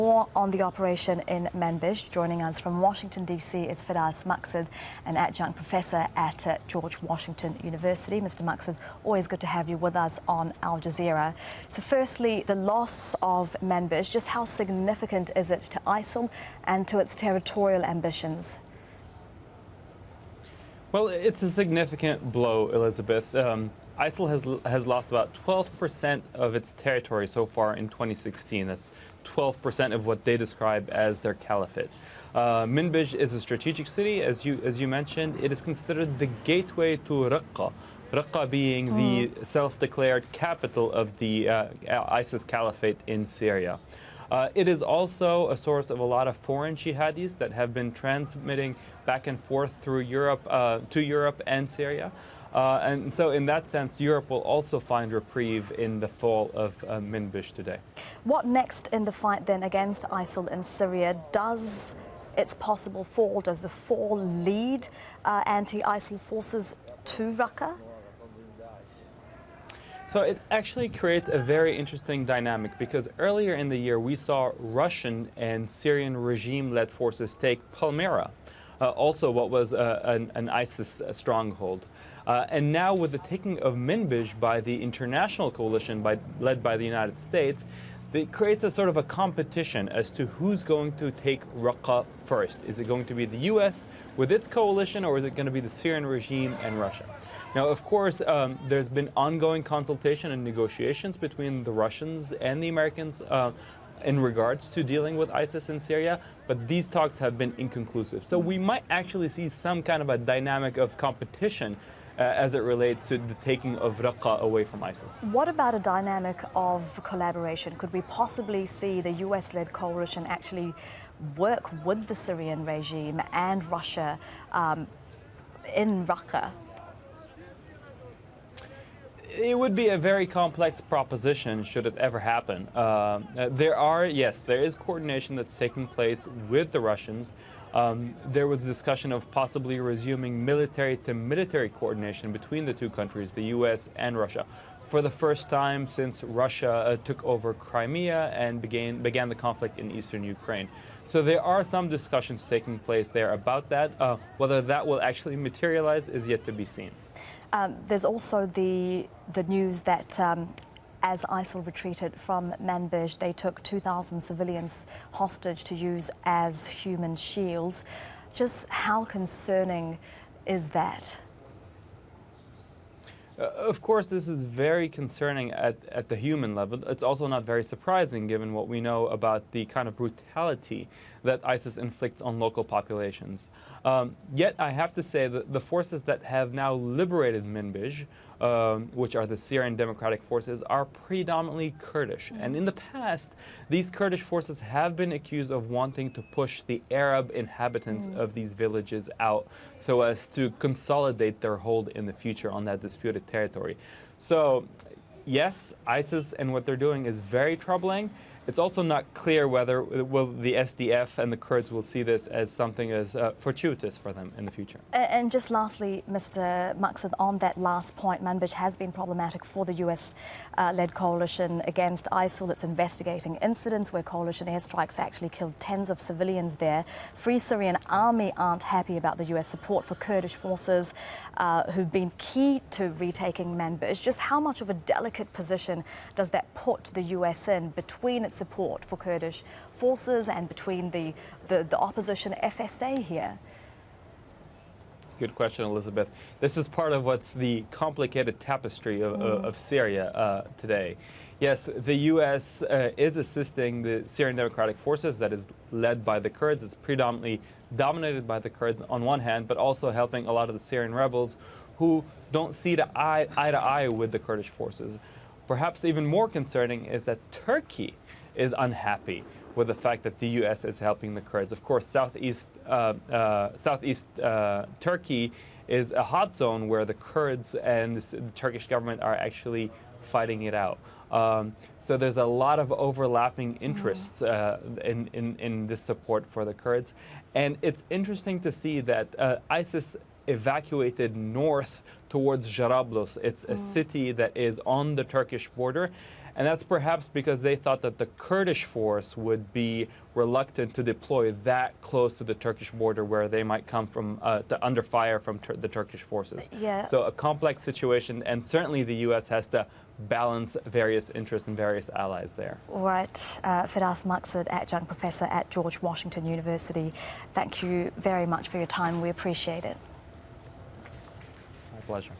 More on the operation in Manbij. Joining us from Washington, D.C. is Firas, Maksad, an adjunct professor at George Washington University. Mr. Maksad, always good to have you with us on Al Jazeera. So firstly, the loss of Manbij, just how significant is it to ISIL and to its territorial ambitions? Well, it's a significant blow, Elizabeth. ISIL has lost about 12% of its territory so far in 2016. That's 12% of what they describe as their caliphate. Manbij is a strategic city, as you mentioned. It is considered the gateway to Raqqa. Raqqa being the self-declared capital of the ISIS caliphate in Syria. It is also a source of a lot of foreign jihadis that have been transmitting back and forth through Europe to Europe and Syria. And so in that sense, Europe will also find reprieve in the fall of Manbij today. What next in the fight then against ISIL in Syria? Does its possible fall, does the fall lead anti-ISIL forces to Raqqa? So it actually creates a very interesting dynamic because earlier in the year we saw Russian and Syrian regime-led forces take Palmyra, also what was an ISIS stronghold. And now with the taking of Manbij by the international coalition led by the United States, it creates a sort of a competition as to who's going to take Raqqa first. Is it going to be the U.S. with its coalition, or is it going to be the Syrian regime and Russia? Now, of course, there's been ongoing consultation and negotiations between the Russians and the Americans in regards to dealing with ISIS in Syria, but these talks have been inconclusive. So we might actually see some kind of a dynamic of competition as it relates to the taking of Raqqa away from ISIS. What about a dynamic of collaboration? Could we possibly see the US-led coalition actually work with the Syrian regime and Russia in Raqqa? It would be a very complex proposition should it ever happen. There is coordination that's taking place with the Russians. There was a discussion of possibly resuming military-to-military coordination between the two countries, the U.S. and Russia, for the first time since Russia took over Crimea and began the conflict in eastern Ukraine. So there are some discussions taking place there about that. Whether that will actually materialize is yet to be seen. There's also the news that as ISIL retreated from Manbij, they took 2,000 civilians hostage to use as human shields. Just how concerning is that? Of course, this is very concerning at the human level. It's also not very surprising given what we know about the kind of brutality that ISIS inflicts on local populations. Yet I have to say that the forces that have now liberated Manbij, which are the Syrian Democratic Forces, are predominantly Kurdish. And in the past, these Kurdish forces have been accused of wanting to push the Arab inhabitants of these villages out so as to consolidate their hold in the future on that disputed territory. So, yes, ISIS and what they're doing is very troubling. It's also not clear whether the SDF and the Kurds will see this as something as fortuitous for them in the future. And just lastly, Mr. Maksad, on that last point, Manbij has been problematic for the US-led coalition against ISIL that's investigating incidents where coalition airstrikes actually killed tens of civilians there. Free Syrian Army aren't happy about the US support for Kurdish forces who've been key to retaking Manbij. Just how much of a delicate position does that put the US in between its support for Kurdish forces and between the opposition FSA here? Good question, Elizabeth. This is part of what's the complicated tapestry of Syria today. Yes, the U.S. Is assisting the Syrian Democratic Forces that is led by the Kurds. It's predominantly dominated by the Kurds on one hand, but also helping a lot of the Syrian rebels who don't see eye to eye with the Kurdish forces. Perhaps even more concerning is that Turkey is unhappy with the fact that the U.S. is helping the Kurds. Of course, southeast Turkey is a hot zone where the Kurds and the Turkish government are actually fighting it out. So there's a lot of overlapping interests in this support for the Kurds. And it's interesting to see that ISIS evacuated north towards Jarablus. It's a city that is on the Turkish border. And that's perhaps because they thought that the Kurdish force would be reluctant to deploy that close to the Turkish border where they might come from under fire from the Turkish forces. Yeah. So a complex situation, and certainly the U.S. has to balance various interests and various allies there. Right. Firas Maksad, adjunct professor at George Washington University, thank you very much for your time. We appreciate it. My pleasure.